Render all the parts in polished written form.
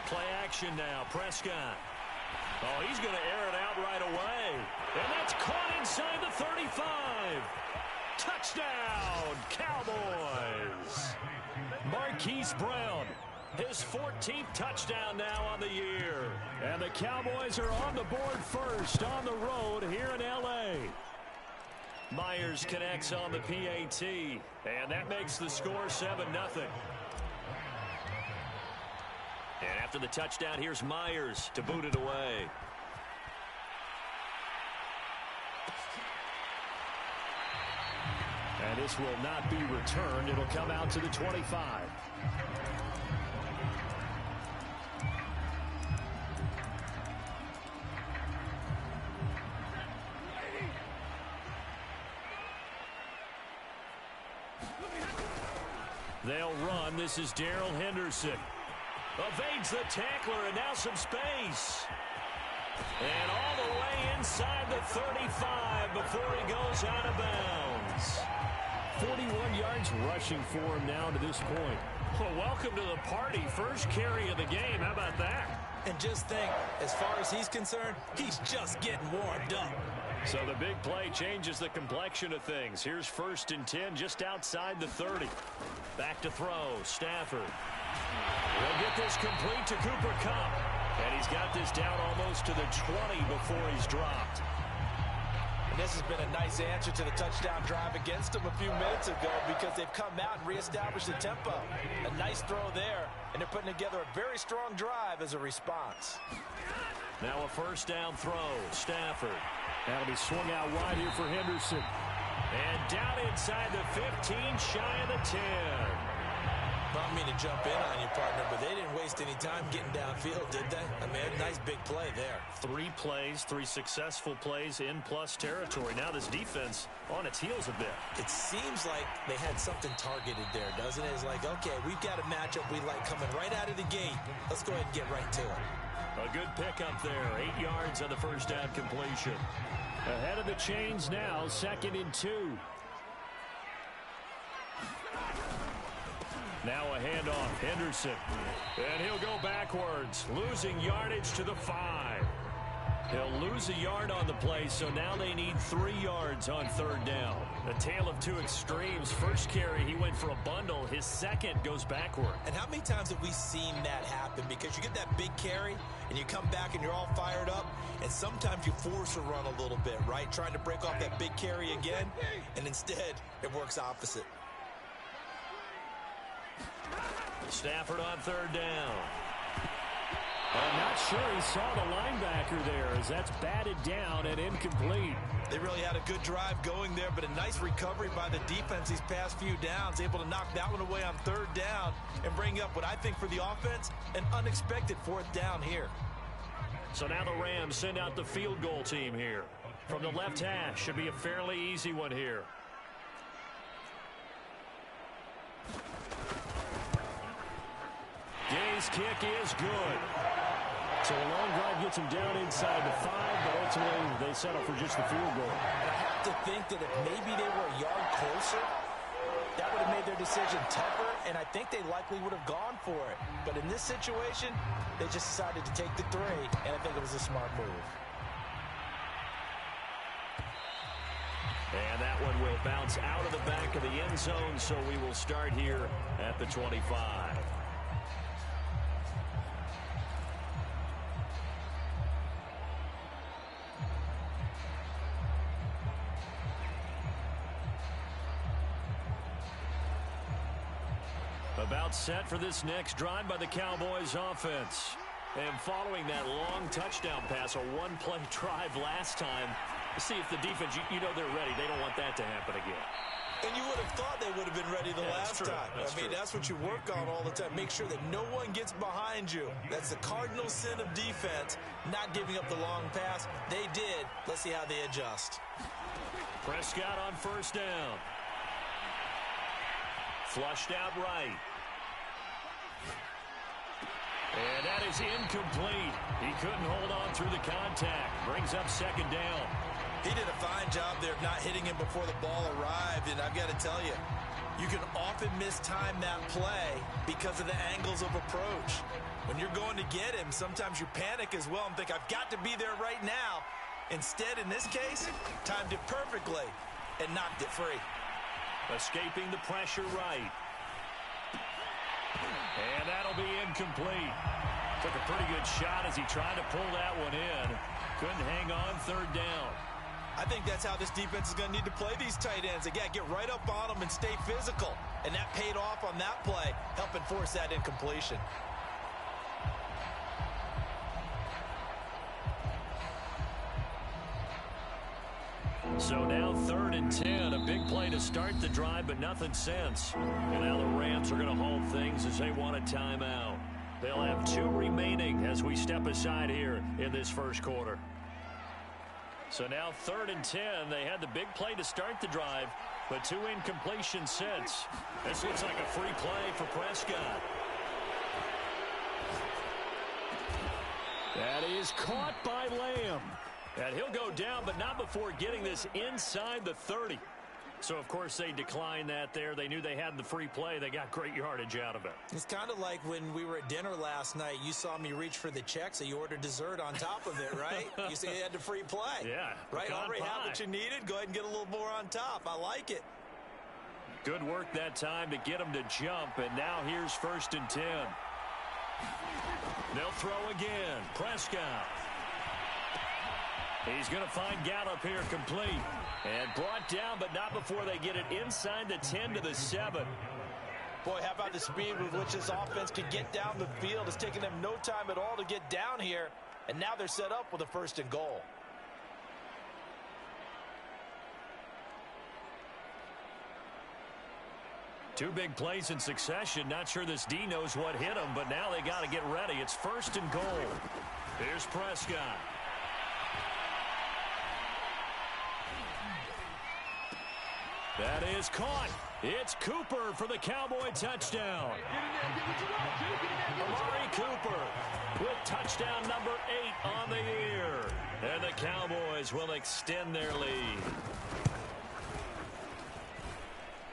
Play action now. Prescott. Oh, he's going to air it out right away. And that's caught inside the 35. Touchdown, Cowboys. Marquise Brown, his 14th touchdown now on the year. And the Cowboys are on the board first on the road here in L.A. Myers connects on the PAT, and that makes the score 7-0. And after the touchdown, here's Myers to boot it away. And this will not be returned. It'll come out to the 25. They'll run. This is Darrell Henderson. Evades the tackler, and now some space. And all the way inside the 35 before he goes out of bounds. 41 yards rushing for him now to this point. Well, welcome to the party. First carry of the game. How about that? And just think, as far as he's concerned, he's just getting warmed up. So the big play changes the complexion of things. Here's 1st and 10 just outside the 30. Back to throw. Stafford. He'll get this complete to Cooper Kupp. And he's got this down almost to the 20 before he's dropped. And this has been a nice answer to the touchdown drive against them a few minutes ago because they've come out and reestablished the tempo. A nice throw there, and they're putting together a very strong drive as a response. Now a 1st down throw. Stafford. That'll be swung out wide here for Henderson. And down inside the 15, shy of the 10. I don't mean to jump in on you, partner, but they didn't waste any time getting downfield, did they? I mean, a nice big play there. 3 plays, 3 successful plays in plus territory. Now this defense on its heels a bit. It seems like they had something targeted there, doesn't it? It's like, okay, we've got a matchup we like coming right out of the gate. Let's go ahead and get right to it. A good pickup there. 8 yards on the 1st down completion. Ahead of the chains now, 2nd and 2. Now a handoff, Henderson. And he'll go backwards, losing yardage to the 5. He'll lose a yard on the play, so now they need 3 yards on 3rd down. A tale of 2 extremes. First carry, he went for a bundle. His second goes backward. And how many times have we seen that happen? Because you get that big carry, and you come back and you're all fired up, and sometimes you force a run a little bit, right? Trying to break off that big carry again, and instead it works opposite. Stafford on 3rd down. I'm not sure he saw the linebacker there as that's batted down and incomplete. They really had a good drive going there, but a nice recovery by the defense these past few downs, able to knock that one away on 3rd down and bring up what I think for the offense, an unexpected 4th down here. So now the Rams send out the field goal team here. From the left hash, should be a fairly easy one here. Gay's kick is good. So a long drive gets him down inside the 5, but ultimately they settle for just the field goal. And I have to think that if maybe they were a yard closer, that would have made their decision tougher, and I think they likely would have gone for it. But in this situation, they just decided to take the 3, and I think it was a smart move. And that one will bounce out of the back of the end zone, so we will start here at the 25. About set for this next drive by the Cowboys offense. And following that long touchdown pass, a 1-play drive last time, see if the defense, you know they're ready. They don't want that to happen again. And you would have thought they would have been ready the last time. That's what you work on all the time. Make sure that no one gets behind you. That's the cardinal sin of defense, not giving up the long pass. They did. Let's see how they adjust. Prescott on 1st down. Flushed out right. And that is incomplete. He couldn't hold on through the contact. Brings up 2nd down. He did a fine job there of not hitting him before the ball arrived, and I've got to tell you, You can often mistime that play because of the angles of approach. When you're going to get him, sometimes you panic as well and think, I've got to be there right now. Instead, in this case, timed it perfectly and knocked it free. Escaping the pressure right. And that'll be incomplete. Took a pretty good shot as he tried to pull that one in. Couldn't hang on third down. I think that's how this defense is going to need to play these tight ends. Again, get right up on them and stay physical. And that paid off on that play, helping force that incompletion. So now 3rd and 10, a big play to start the drive, but nothing since. And now the Rams are going to hold things as they want a timeout. They'll have 2 remaining as we step aside here in this first quarter. So now 3rd and 10, they had the big play to start the drive, but 2 incompletions since. This looks like a free play for Prescott. That is caught by Lamb. And he'll go down, but not before getting this inside the 30. So, of course, they declined that there. They knew they had the free play. They got great yardage out of it. It's kind of like when we were at dinner last night. You saw me reach for the check, so you ordered dessert on top of it, right? You said you had the free play. Yeah. Right, already had what you needed. Go ahead and get a little more on top. I like it. Good work that time to get him to jump, and now here's 1st and 10. They'll throw again. Prescott. He's going to find Gallup here complete. And brought down, but not before they get it inside the 10 to the 7. Boy, how about the speed with which this offense can get down the field? It's taken them no time at all to get down here. And now they're set up with a 1st and goal. Two big plays in succession. Not sure this D knows what hit him, but now they got to get ready. It's 1st and goal. Here's Prescott. That is caught. It's Cooper for the Cowboy touchdown. Amari Cooper with touchdown number 8 on the year. And the Cowboys will extend their lead.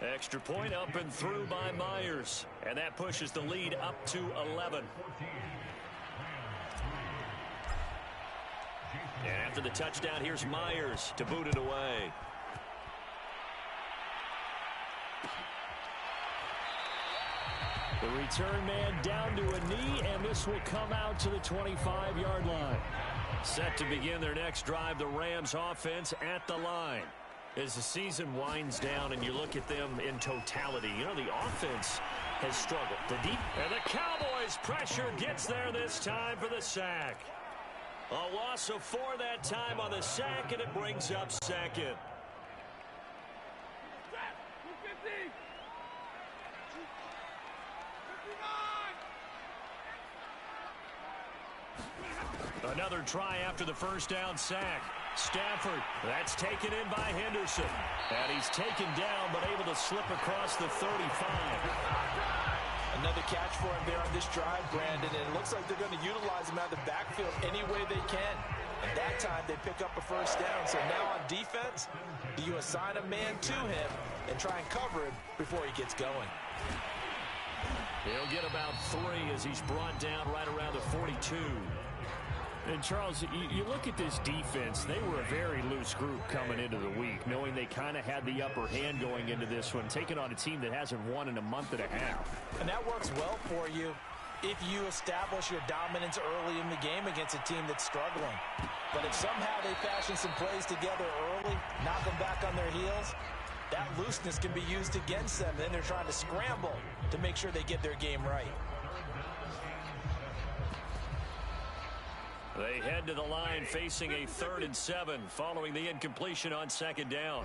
Extra point up and through by Myers. And that pushes the lead up to 11. And after the touchdown, here's Myers to boot it away. The return man down to a knee, and this will come out to the 25-yard line. Set to begin their next drive, the Rams offense at the line. As the season winds down and you look at them in totality, you know, the offense has struggled. And the Cowboys' pressure gets there this time for the sack. A loss of 4 that time on the sack, and it brings up 2nd. Another try after the 1st down sack. Stafford, that's taken in by Henderson. And he's taken down, but able to slip across the 35. Another catch for him there on this drive, Brandon. And it looks like they're going to utilize him out of the backfield any way they can. And that time they pick up a 1st down. So now on defense, do you assign a man to him and try and cover him before he gets going? He'll get about 3 as he's brought down right around the 42. And, Charles, you look at this defense, they were a very loose group coming into the week, knowing they kind of had the upper hand going into this one, taking on a team that hasn't won in a month and a half. And that works well for you if you establish your dominance early in the game against a team that's struggling. But if somehow they fashion some plays together early, knock them back on their heels, that looseness can be used against them. Then they're trying to scramble to make sure they get their game right. They head to the line facing a 3rd and 7 following the incompletion on 2nd down.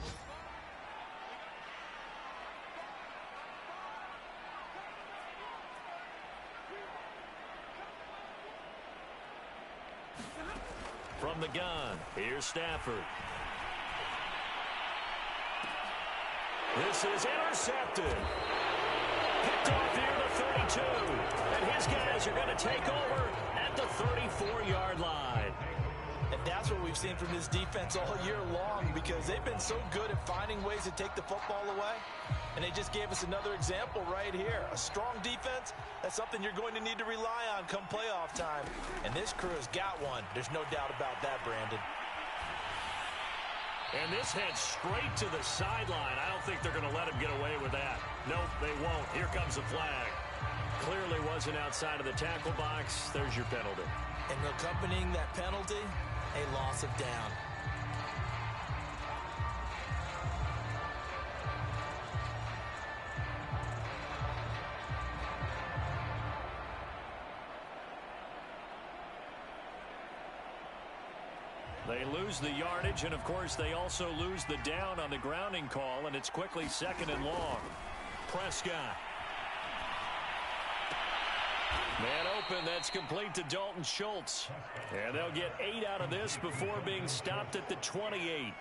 From the gun, here's Stafford. This is intercepted. Picked off here the 32. And his guys are going to take over at the 34-yard line. And that's what we've seen from this defense all year long, because they've been so good at finding ways to take the football away. And they just gave us another example right here. A strong defense, that's something you're going to need to rely on come playoff time. And this crew has got one. There's no doubt about that, Brandon. And this heads straight to the sideline. I don't think they're going to let him get away with that. Nope, they won't. Here comes the flag. Clearly wasn't outside of the tackle box. There's your penalty. And accompanying that penalty, a loss of down. They lose the yardage, and of course they also lose the down on the grounding call, and it's quickly 2nd and long. Prescott. Man open, that's complete to Dalton Schultz. And they'll get 8 out of this before being stopped at the 28.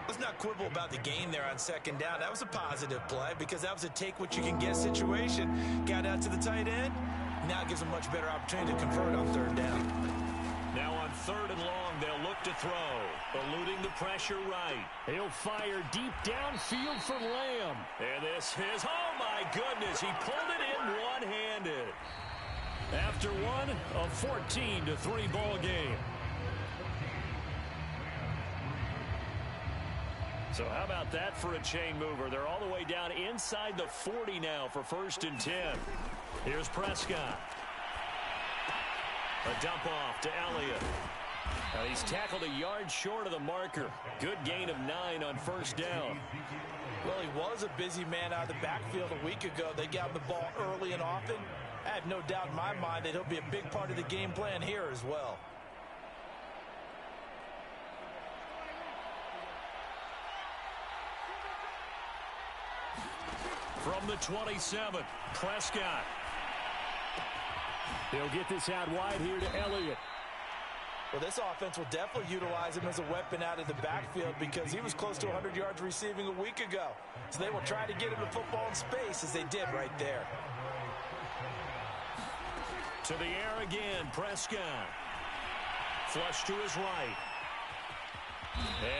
Let's not quibble about the gain there on 2nd down. That was a positive play because that was a take-what-you-can-get situation. Got out to the tight end. Now gives a much better opportunity to convert on 3rd down. Now on 3rd and long, they'll look to throw. Eluding the pressure right. He'll fire deep downfield for Lamb. And this is, oh my goodness, he pulled it in one-handed. After one, a 14-3 ball game. So how about that for a chain mover? They're all the way down inside the 40 now for 1st and 10. Here's Prescott. A dump off to Elliott. Now he's tackled a yard short of the marker. Good gain of 9 on 1st down. Well, he was a busy man out of the backfield a week ago. They got him the ball early and often. I have no doubt in my mind that he'll be a big part of the game plan here as well. From the 27, Prescott. He'll get this out wide here to Elliott. Well, this offense will definitely utilize him as a weapon out of the backfield because he was close to 100 yards receiving a week ago. So they will try to get him the football in space as they did right there. To the air again, Prescott. Flush to his right.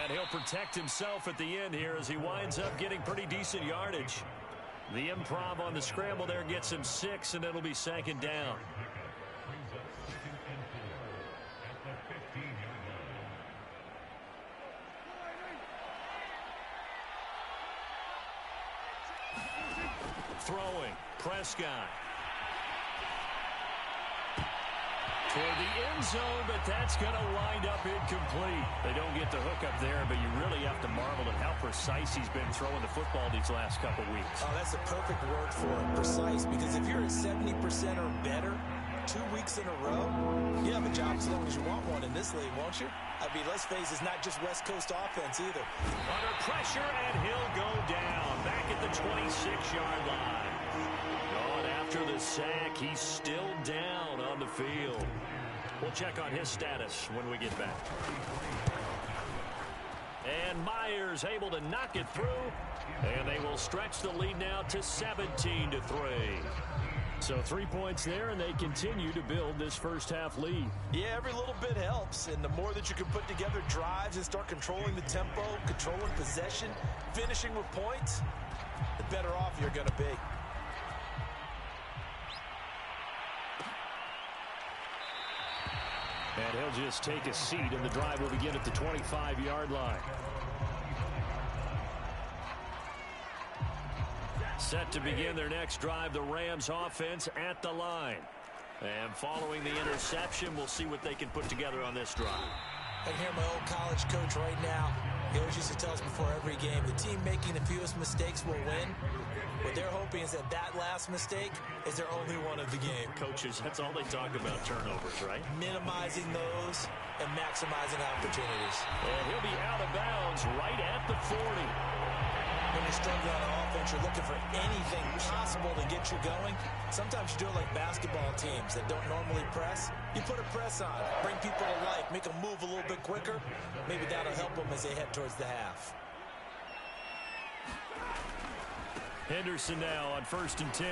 And he'll protect himself at the end here as he winds up getting pretty decent yardage. The improv on the scramble there gets him 6, and it'll be 2nd down. Throwing, Prescott. Toward the end zone, but that's going to wind up incomplete. They don't get the hook up there, but you really have to marvel at how precise he's been throwing the football these last couple weeks. Oh, that's a perfect word for it, precise, because if you're at 70% or better 2 weeks in a row, you have a job as long as you want one in this league, won't you? I mean, let's face it, it's not just West Coast offense either. Under pressure, and he'll go down back at the 26-yard line. Oh, and after the sack, he's still down on the field. We'll check on his status when we get back. And Myers able to knock it through, and they will stretch the lead now to 17-3. So 3 points there, and they continue to build this first half lead. Yeah, every little bit helps, and the more that you can put together drives and start controlling the tempo, controlling possession, finishing with points, the better off you're going to be. And he'll just take a seat, and the drive will begin at the 25-yard line. Set to begin their next drive, the Rams offense at the line. And following the interception, we'll see what they can put together on this drive. I can hear my old college coach right now. He always used to tell us before every game, the team making the fewest mistakes will win. What they're hoping is that that last mistake is their only one of the game. Coaches, that's all they talk about, turnovers, right? Minimizing those and maximizing opportunities. And he'll be out of bounds right at the 40. When you're struggling on offense, you're looking for anything possible to get you going. Sometimes you do it like basketball teams that don't normally press. You put a press on, bring people to life, make them move a little bit quicker. Maybe that'll help them as they head towards the half. Henderson now on 1st and 10.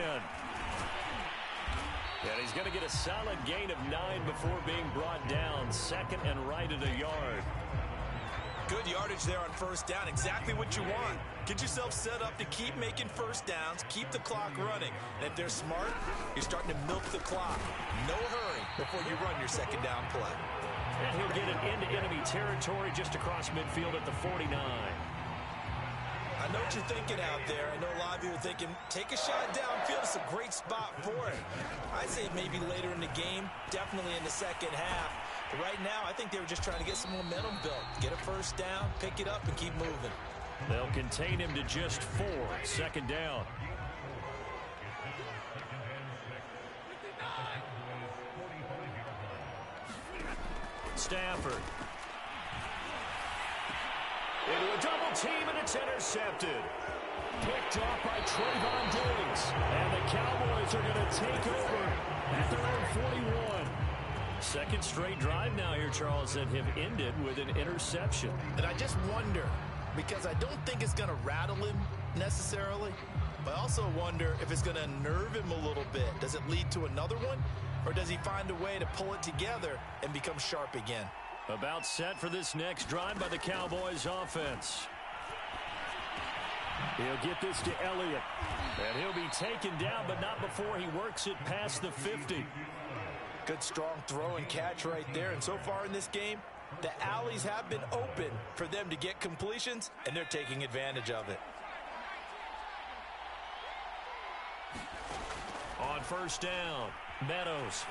And he's going to get a solid gain of 9 before being brought down. Second and right at a yard. Good yardage there on first down. Exactly what you want. Get yourself set up to keep making first downs, keep the clock running. And if they're smart, you're starting to milk the clock. No hurry before you run your second down play. And he'll get it into enemy territory just across midfield at the 49. I know what you're thinking out there. I know a lot of you are thinking, take a shot downfield. It's a great spot for it. I'd say maybe later in the game, definitely in the second half. But right now, I think they were just trying to get some momentum built. Get a first down, pick it up, and keep moving. They'll contain him to just 4. Second down. Stafford. Into a double team, and it's intercepted. Picked off by Trayvon Diggs. And the Cowboys are going to take over at their own 41. Second straight drive now here, Charles, that have ended with an interception. And I just wonder, because I don't think it's going to rattle him necessarily, but I also wonder if it's going to unnerve him a little bit. Does it lead to another one, or does he find a way to pull it together and become sharp again? About set for this next drive by the Cowboys offense. He'll get this to Elliott. And he'll be taken down, but not before he works it past the 50. Good strong throw and catch right there. And so far in this game, the alleys have been open for them to get completions, and they're taking advantage of it. On first down, Meadows.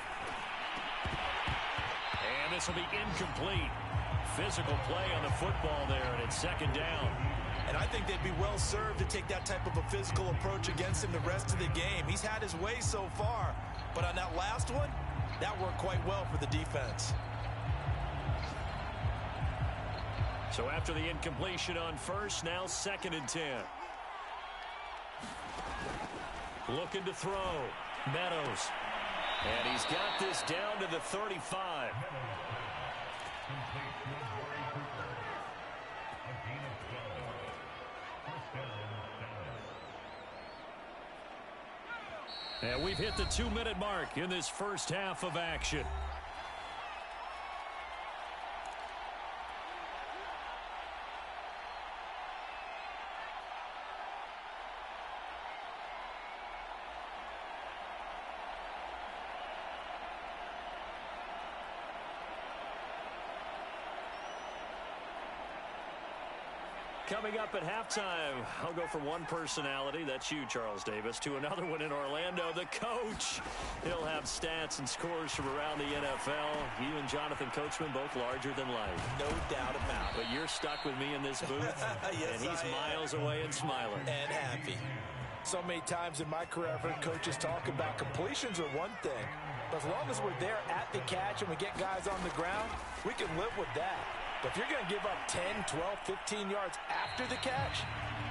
And this will be incomplete. Physical play on the football there, and it's second down. And I think they'd be well served to take that type of a physical approach against him the rest of the game. He's had his way so far, but on that last one, that worked quite well for the defense. So after the incompletion on first, now second and 10. Looking to throw. Meadows. And he's got this down to the 35. And we've hit the 2-minute mark in this first half of action. Coming up at halftime, I'll go from one personality, that's you, Charles Davis, to another one in Orlando, the coach. He'll have stats and scores from around the NFL. You and Jonathan Coachman, both larger than life. No doubt about it. But you're stuck with me in this booth, yes, and he's miles away and smiling. And happy. So many times in my career, I've heard coaches talk about completions are one thing. But as long as we're there at the catch and we get guys on the ground, we can live with that. But if you're going to give up 10, 12, 15 yards after the catch,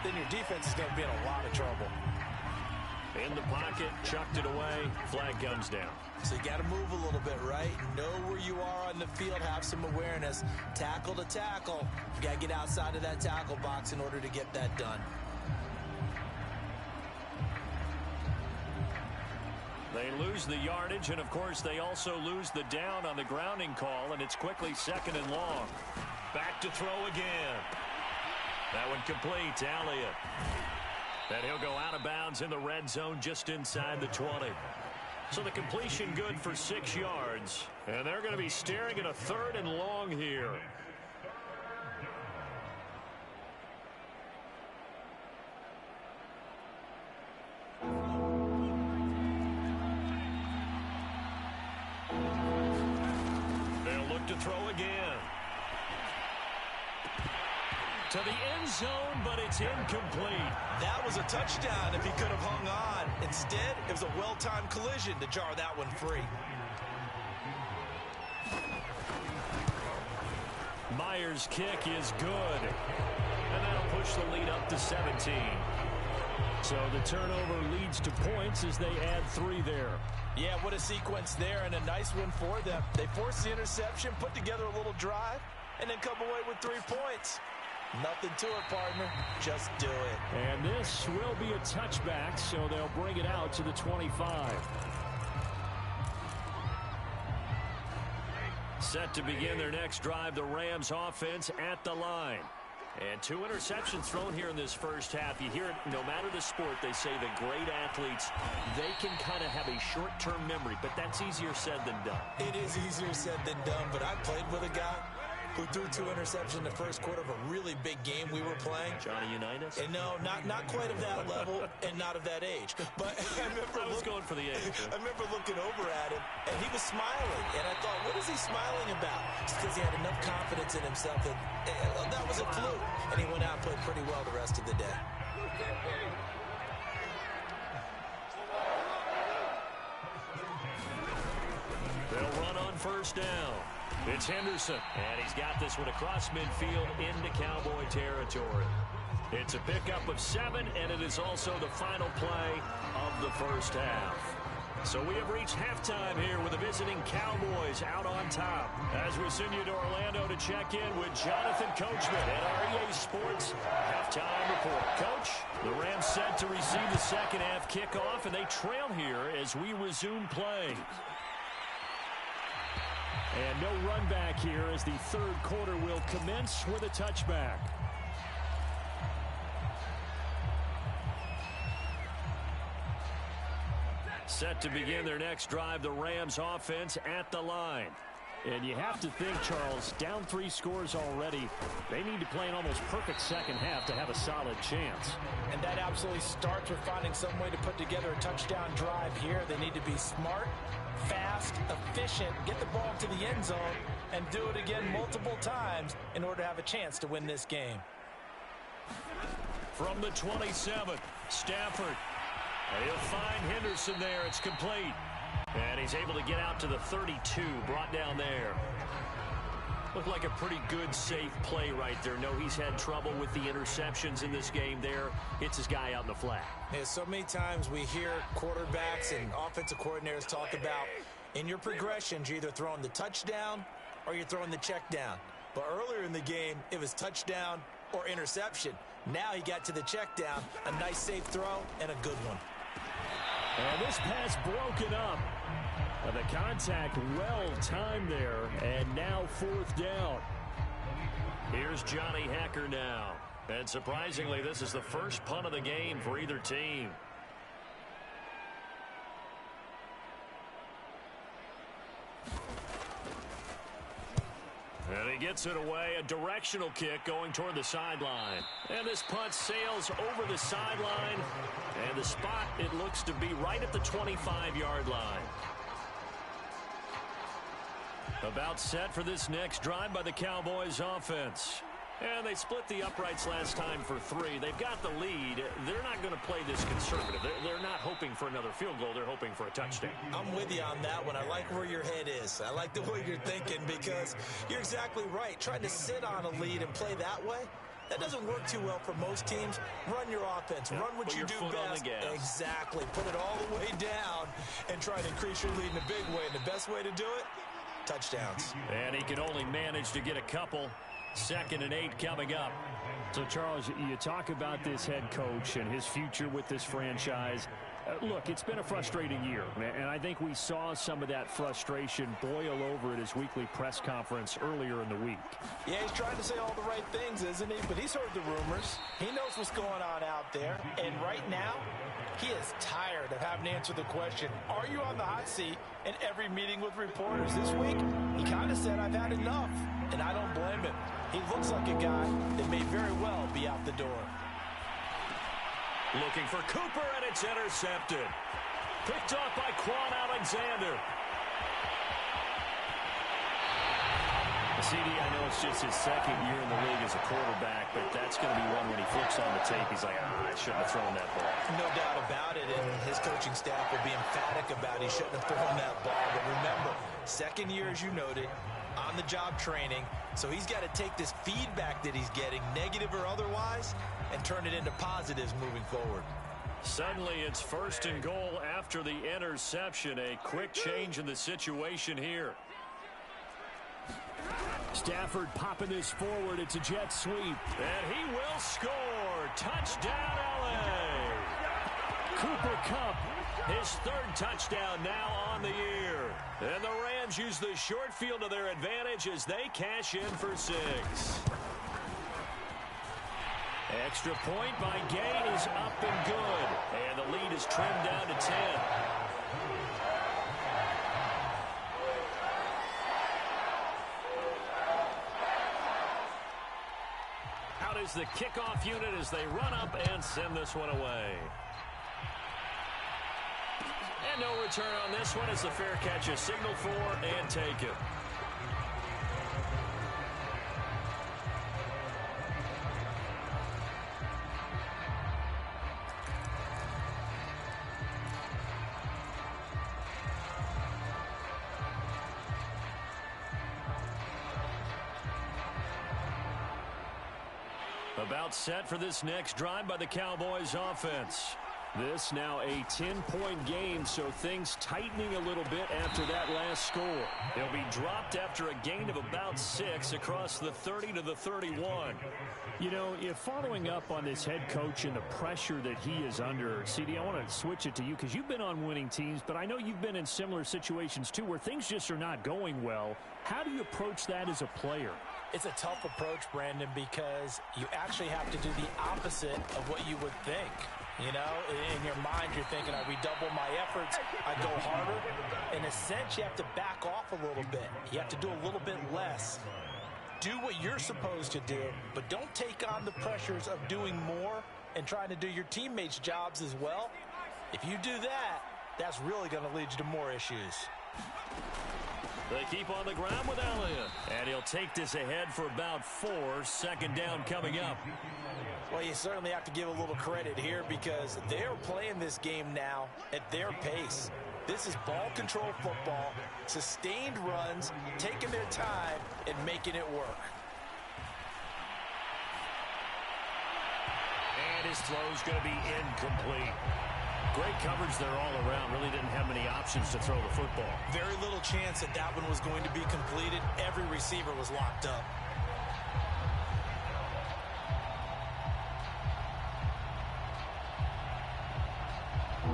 then your defense is going to be in a lot of trouble. In the pocket, chucked it away, flag comes down. So you got to move a little bit, right? Know where you are on the field, have some awareness. Tackle to tackle. You got to get outside of that tackle box in order to get that done. They lose the yardage, and of course they also lose the down on the grounding call, and it's quickly second and long. Back to throw again. That one complete to Elliott. And he'll go out of bounds in the red zone just inside the 20. So the completion good for 6 yards. And they're going to be staring at a third and long here. To throw again. To the end zone, but it's incomplete. That was a touchdown if he could have hung on. Instead, it was a well-timed collision to jar that one free. Myers' kick is good. And that'll push the lead up to 17. So the turnover leads to points as they add 3 there. Yeah, what a sequence there, and a nice one for them. They force the interception, put together a little drive, and then come away with 3 points. Nothing to it, partner. Just do it. And this will be a touchback, so they'll bring it out to the 25. Set to begin their next drive, the Rams offense at the line. And 2 interceptions thrown here in this first half. You hear it, no matter the sport, they say the great athletes, they can kind of have a short-term memory, but that's easier said than done. It is easier said than done, but I played with a guy who threw 2 interceptions in the first quarter of a really big game we were playing. Johnny Unitas? And no, not quite of that level and not of that age. But I was going for the age. I remember looking over at him, and he was smiling. And I thought, what is he smiling about? It's because he had enough confidence in himself that that was a fluke. And he went out and played pretty well the rest of the day. They'll run on first down. It's Henderson, and he's got this one across midfield into Cowboy territory. It's a pickup of 7, and it is also the final play of the first half. So we have reached halftime here with the visiting Cowboys out on top. As we send you to Orlando to check in with Jonathan Coachman at our EA Sports halftime report. Coach, the Rams set to receive the second half kickoff, and they trail here as we resume play. And no run back here as the third quarter will commence with a touchback. Set to begin their next drive, the Rams offense at the line. And you have to think, Charles, down 3 scores already. They need to play an almost perfect second half to have a solid chance. And that absolutely starts with finding some way to put together a touchdown drive here. They need to be smart, fast, efficient, get the ball to the end zone, and do it again multiple times in order to have a chance to win this game. From the 27, Stafford. He'll find Henderson there. It's complete. And he's able to get out to the 32, brought down there. Looked like a pretty good, safe play right there. No, he's had trouble with the interceptions in this game there. Hits his guy out in the flat. Yeah, so many times we hear quarterbacks and offensive coordinators talk about in your progressions, you're either throwing the touchdown or you're throwing the check down. But earlier in the game, it was touchdown or interception. Now he got to the check down, a nice safe throw, and a good one. And this pass broken up. The contact well timed there, and now 4th down. Here's Johnny Hacker now. And surprisingly, this is the first punt of the game for either team. And he gets it away, a directional kick going toward the sideline. And this punt sails over the sideline. And the spot, it looks to be right at the 25-yard line. About set for this next drive by the Cowboys offense. And they split the uprights last time for 3. They've got the lead. They're not going to play this conservative. They're not hoping for another field goal. They're hoping for a touchdown. I'm with you on that one. I like where your head is. I like the way you're thinking because you're exactly right. Trying to sit on a lead and play that way, that doesn't work too well for most teams. Run your offense. Run what you do best. Exactly. Put it all the way down and try to increase your lead in a big way. And the best way to do it, touchdowns. And he can only manage to get a couple. 2nd and 8 coming up. So, Charles, you talk about this head coach and his future with this franchise. Look, it's been a frustrating year, and I think we saw some of that frustration boil over at his weekly press conference earlier in the week. Yeah, he's trying to say all the right things, isn't he? But he's heard the rumors. He knows what's going on out there. And right now, he is tired of having to answer the question, are you on the hot seat in every meeting with reporters this week? He kind of said, I've had enough, and I don't blame him. He looks like a guy that may very well be out the door. Looking for Cooper, and it's intercepted. Picked off by Quan Alexander. CD, I know it's just his 2nd year in the league as a quarterback, but that's going to be one when he flips on the tape, he's like, I shouldn't have thrown that ball. No doubt about it, and his coaching staff will be emphatic about he shouldn't have thrown that ball. But remember, 2nd year, as you noted, on-the-job training, so he's got to take this feedback that he's getting, negative or otherwise, and turn it into positives moving forward. Suddenly, it's 1st and goal after the interception. A quick change in the situation here. Stafford popping this forward. It's a jet sweep. And he will score. Touchdown, L.A. Cooper Kupp His third touchdown now on the year. And the Rams use the short field to their advantage as they cash in for 6. Extra point by Gay is up and good. And the lead is trimmed down to 10. Out is the kickoff unit as they run up and send this one away. And no return on this one as the fair catch is signaled for and taken. About set for this next drive by the Cowboys offense. This now a 10-point game, so things tightening a little bit after that last score. They'll be dropped after a gain of about 6 across the 30 to the 31. You know, if following up on this head coach and the pressure that he is under, CD, I want to switch it to you because you've been on winning teams, but I know you've been in similar situations too where things just are not going well. How do you approach that as a player? It's a tough approach, Brandon, because you actually have to do the opposite of what you would think. You know, in your mind, you're thinking, I redouble my efforts, I go harder. In a sense, you have to back off a little bit. You have to do a little bit less. Do what you're supposed to do, but don't take on the pressures of doing more and trying to do your teammates' jobs as well. If you do that, that's really going to lead you to more issues. They keep on the ground with Elliott. And he'll take this ahead for about 4. Second down coming up. Well, you certainly have to give a little credit here because they're playing this game now at their pace. This is ball control football, sustained runs, taking their time, and making it work. And his throw's going to be incomplete. Great coverage there all around. Really didn't have many options to throw the football. Very little chance that that one was going to be completed. Every receiver was locked up.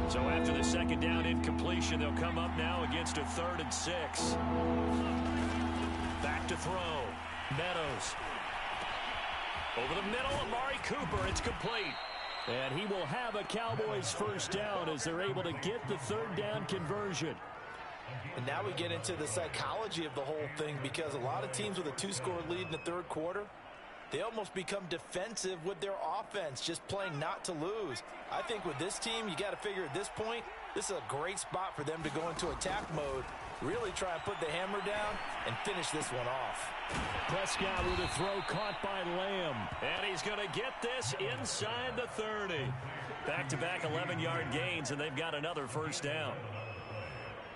So after the second down incompletion, they'll come up now against a 3rd and 6. Back to throw. Meadows. Over the middle, Amari Cooper. It's complete. And he will have a Cowboys first down as they're able to get the 3rd down conversion. And now we get into the psychology of the whole thing because a lot of teams with a 2-score lead in the 3rd quarter, they almost become defensive with their offense, just playing not to lose. I think with this team, you got to figure at this point, this is a great spot for them to go into attack mode, really try and put the hammer down and finish this one off. Prescott with a throw caught by Lamb. And he's going to get this inside the 30. Back-to-back 11-yard gains, and they've got another first down.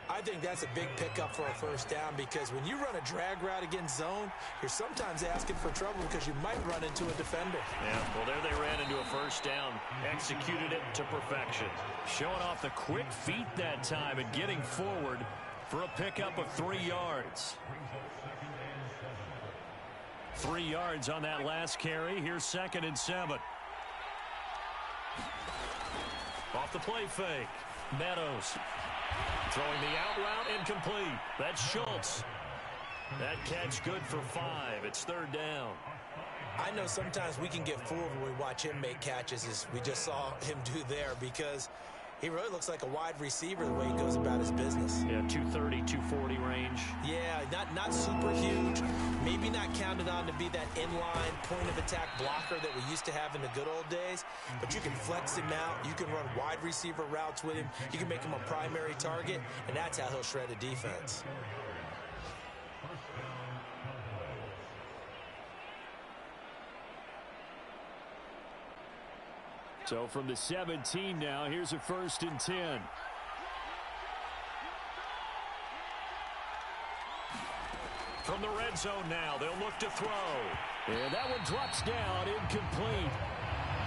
I think that's a big pickup for a first down because when you run a drag route against zone, you're sometimes asking for trouble because you might run into a defender. Yeah, well, there they ran into a first down. Executed it to perfection. Showing off the quick feet that time and getting forward for a pickup of 3 yards. 3 yards on that last carry. Here's 2nd and 7. Off the play fake. Meadows. Throwing the out route incomplete. That's Schultz. That catch good for 5. It's 3rd down. I know sometimes we can get fooled when we watch him make catches as we just saw him do there because he really looks like a wide receiver the way he goes about his business. Yeah, 230, 240 range. Yeah, not super huge. Maybe not counted on to be that inline point-of-attack blocker that we used to have in the good old days. But you can flex him out. You can run wide receiver routes with him. You can make him a primary target, and that's how he'll shred a defense. So from the 17 now, here's a 1st and 10. From the red zone now, they'll look to throw. And that one drops down, incomplete.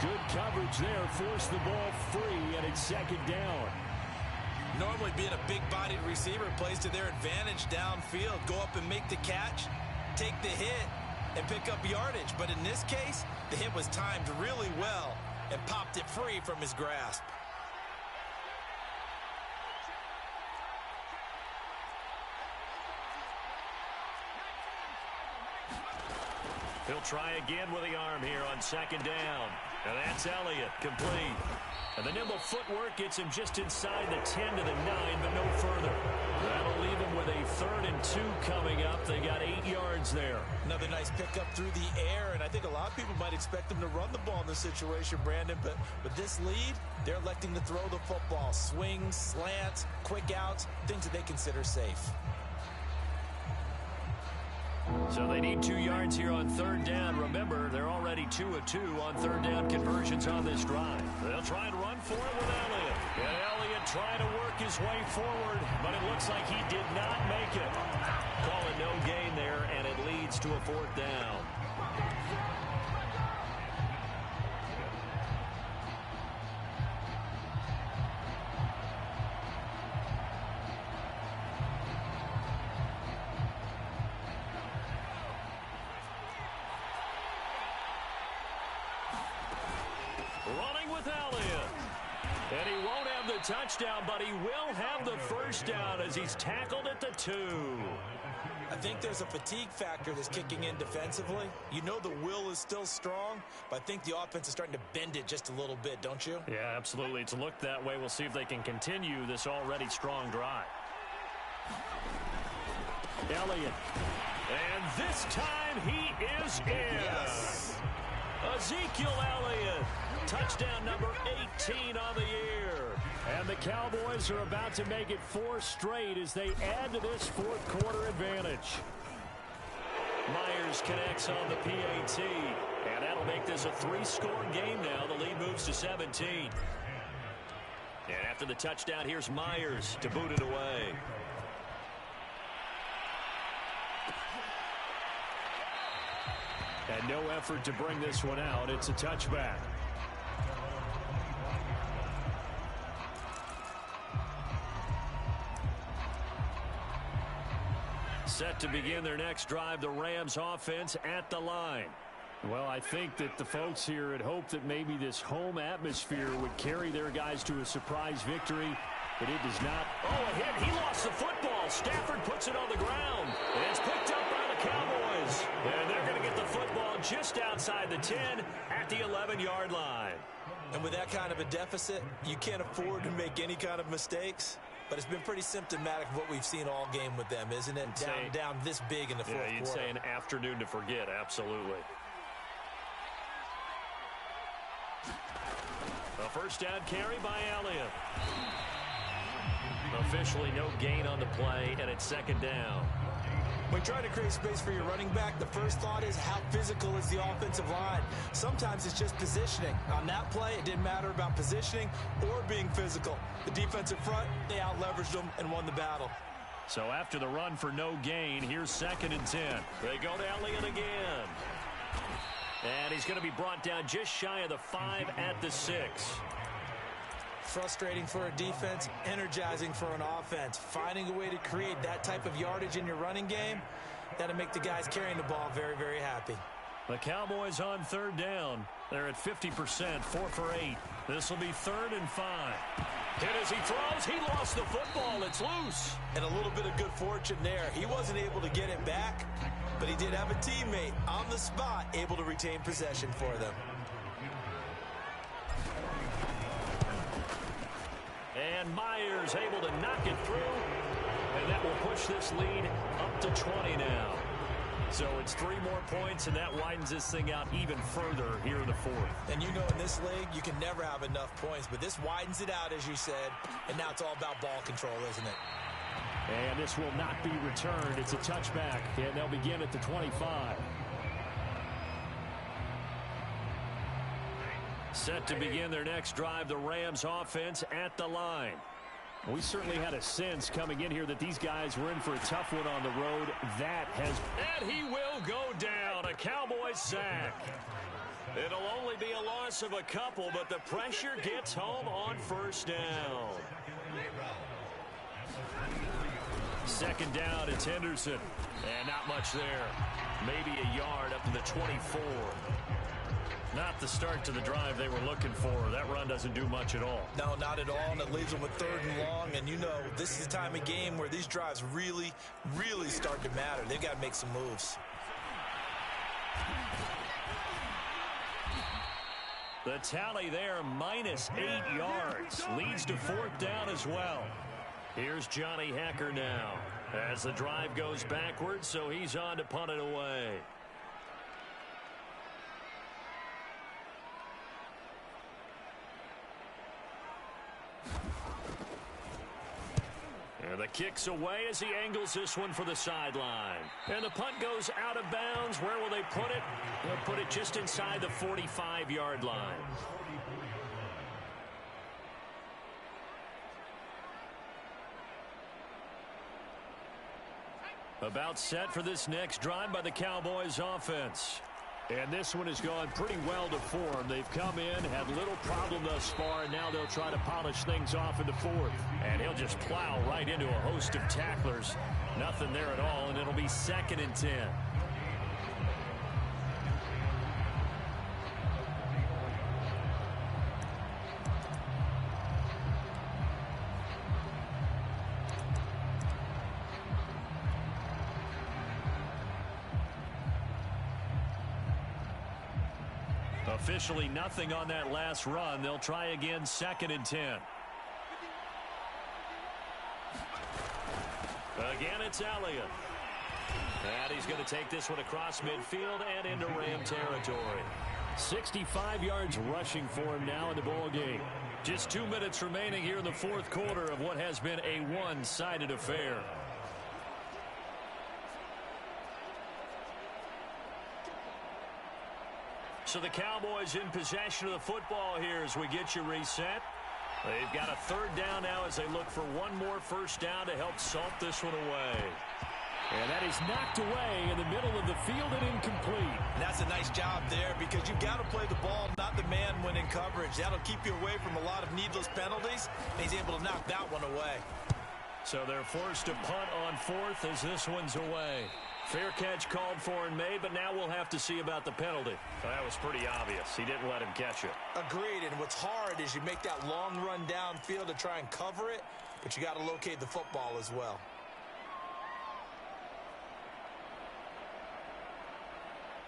Good coverage there, forced the ball free, and it's 2nd down. Normally being a big-bodied receiver plays to their advantage downfield. Go up and make the catch, take the hit, and pick up yardage. But in this case, the hit was timed really well and popped it free from his grasp. He'll try again with the arm here on second down. And that's Elliott, complete. And the nimble footwork gets him just inside the 10 to the 9, but no further. That'll leave him with a 3rd and 2 coming up. They got 8 yards there. Another nice pickup through the air, and I think a lot of people might expect them to run the ball in this situation, Brandon, but with this lead, they're electing to throw the football. Swings, slants, quick outs, things that they consider safe. So they need 2 yards here on 3rd down. Remember, they're already 2 of 2 on 3rd down conversions on this drive. They'll try and run for it with Elliott. And Elliott trying to work his way forward, but it looks like he did not make it. Call it no gain there, and it leads to a 4th down. Running with Elliott. And he won't have the touchdown, but he will have the 1st down as he's tackled at the 2. I think there's a fatigue factor that's kicking in defensively. You know the will is still strong, but I think the offense is starting to bend it just a little bit, don't you? Yeah, absolutely. It's looked that way. We'll see if they can continue this already strong drive. Elliott. And this time he is in. Yes. Ezekiel Elliott. Touchdown number 18 on the year. And the Cowboys are about to make it 4 straight as they add to this 4th quarter advantage. Myers connects on the PAT. And that'll make this a 3-score game now. The lead moves to 17. And after the touchdown, here's Myers to boot it away. And no effort to bring this one out. It's a touchback. Set to begin their next drive, the Rams offense at the line. Well, I think that the folks here had hoped that maybe this home atmosphere would carry their guys to a surprise victory, but it does not. Oh, a hit. He lost the football. Stafford puts it on the ground. And it's picked up by the Cowboys. And they're going to get the football just outside the 10 at the 11-yard line. And with that kind of a deficit, you can't afford to make any kind of mistakes. But it's been pretty symptomatic of what we've seen all game with them, isn't it? Down this big in the 4th quarter. Yeah, you'd say an afternoon to forget, absolutely. A 1st down carry by Elliott. Officially no gain on the play, and it's 2nd down. When trying to create space for your running back, the first thought is how physical is the offensive line. Sometimes it's just positioning. On that play, it didn't matter about positioning or being physical. The defensive front, they out-leveraged them and won the battle. So after the run for no gain, here's 2nd and 10. They go to Elliott again. And he's going to be brought down just shy of the 5 at the 6. Frustrating for a defense, energizing for an offense. Finding a way to create that type of yardage in your running game, that'll make the guys carrying the ball very, very happy. The Cowboys on 3rd down. They're at 50%, 4 for 8. This will be 3rd and 5. Hit as he throws. He lost the football. It's loose. And a little bit of good fortune there. He wasn't able to get it back, but he did have a teammate on the spot able to retain possession for them. And Myers able to knock it through. And that will push this lead up to 20 now. So it's 3 more points, and that widens this thing out even further here in the 4th. And you know in this league, you can never have enough points. But this widens it out, as you said. And now it's all about ball control, isn't it? And this will not be returned. It's a touchback, and they'll begin at the 25. Set to begin their next drive, the Rams offense at the line. We certainly had a sense coming in here that these guys were in for a tough one on the road. That has... And he will go down. A Cowboys sack. It'll only be a loss of a couple, but the pressure gets home on 1st down. 2nd down, it's Henderson. And not much there. Maybe a yard up to the 24. Not the start to the drive they were looking for. That run doesn't do much at all. No, not at all, and it leaves them with 3rd and long. And you know, this is the time of game where these drives really, really start to matter. They've got to make some moves. The tally there, -8 yards. Leads to 4th down as well. Here's Johnny Hekker now as the drive goes backwards, so he's on to punt it away. And the kick's away as he angles this one for the sideline. And the punt goes out of bounds. Where will they put it? They'll put it just inside the 45-yard line. About set for this next drive by the Cowboys offense. And this one has gone pretty well to form. They've come in, had little problem thus far, and now they'll try to polish things off in the 4th. And he'll just plow right into a host of tacklers. Nothing there at all, and it'll be 2nd and 10. Officially nothing on that last run. They'll try again, 2nd and 10. Again, it's Elliott. And he's going to take this one across midfield and into Ram territory. 65 yards rushing for him now in the ball game. Just 2 minutes remaining here in the 4th quarter of what has been a one-sided affair. So the Cowboys in possession of the football here as we get you reset. They've got a 3rd down now as they look for one more 1st down to help salt this one away. And that is knocked away in the middle of the field and incomplete. And that's a nice job there because you've got to play the ball, not the man when in coverage. That'll keep you away from a lot of needless penalties, and he's able to knock that one away. So they're forced to punt on 4th as this one's away. Fair catch called for and made, but now we'll have to see about the penalty. Well, that was pretty obvious. He didn't let him catch it. Agreed, and what's hard is you make that long run downfield to try and cover it, but you got to locate the football as well.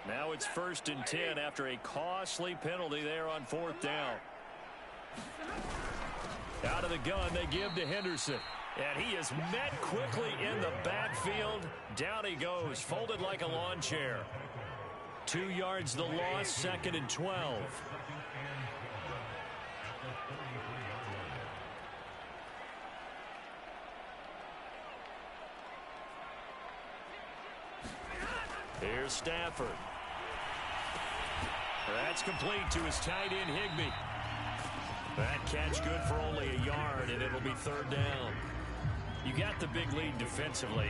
Now it's 1st and 10 after a costly penalty there on 4th down. Out of the gun, they give to Henderson. And he is met quickly in the backfield. Down he goes, folded like a lawn chair. 2 yards the loss, 2nd and 12. Here's Stafford. That's complete to his tight end, Higbee. That catch good for only a yard, and it'll be 3rd down. You got the big lead defensively.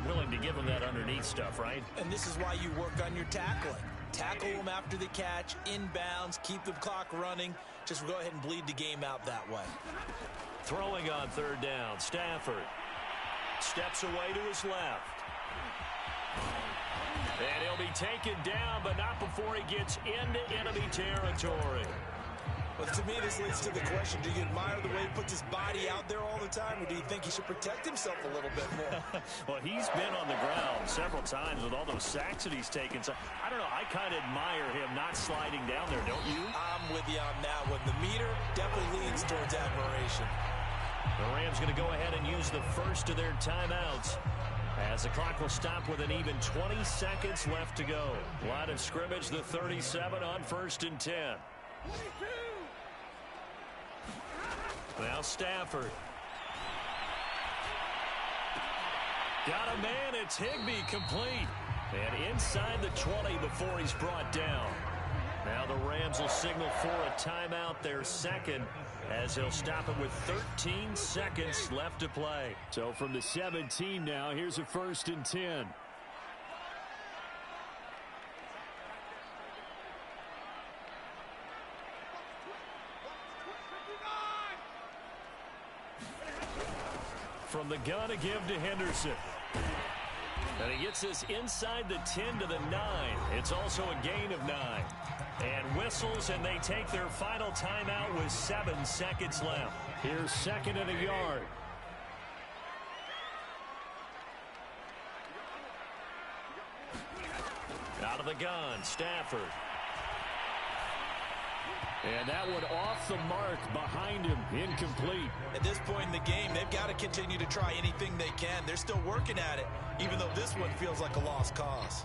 Willing to give him that underneath stuff, right? And this is why you work on your tackling. Tackle them after the catch, inbounds, keep the clock running. Just go ahead and bleed the game out that way. Throwing on 3rd down, Stafford. Steps away to his left. And he'll be taken down, but not before he gets into enemy territory. Well, to me, this leads to the question, do you admire the way he puts his body out there all the time, or do you think he should protect himself a little bit more? Well, he's been on the ground several times with all those sacks that he's taken. So, I don't know, I kind of admire him not sliding down there, don't you? I'm with you on that one. The meter definitely leans towards admiration. The Rams going to go ahead and use the first of their timeouts, as the clock will stop with an even 20 seconds left to go. Line of scrimmage, the 37 on 1st and 10. Now Stafford. Got a man, it's Higbee, complete. And inside the 20 before he's brought down. Now the Rams will signal for a timeout, their 2nd, as he'll stop it with 13 seconds left to play. So from the 17 now, here's a 1st and 10. From the gun, a give to Henderson. And he gets this inside the 10 to the 9. It's also a gain of 9. And whistles, and they take their final timeout with 7 seconds left. Here's 2nd and a yard. Out of of the gun, Stafford. And that one off the mark behind him, incomplete. At this point in the game, they've got to continue to try anything they can. They're still working at it, even though this one feels like a lost cause.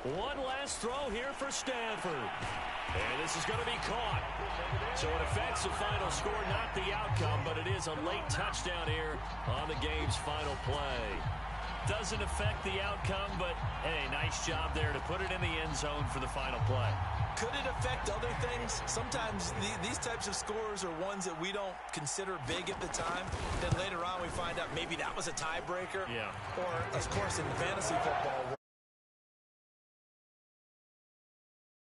One last throw here for Stafford. And this is going to be caught. So it affects the final score, not the outcome, but it is a late touchdown here on the game's final play. Doesn't affect the outcome, but, hey, nice job there to put it in the end zone for the final play. Could it affect other things? Sometimes these types of scores are ones that we don't consider big at the time. Then later on we find out maybe that was a tiebreaker. Yeah. Or, of course, in fantasy football,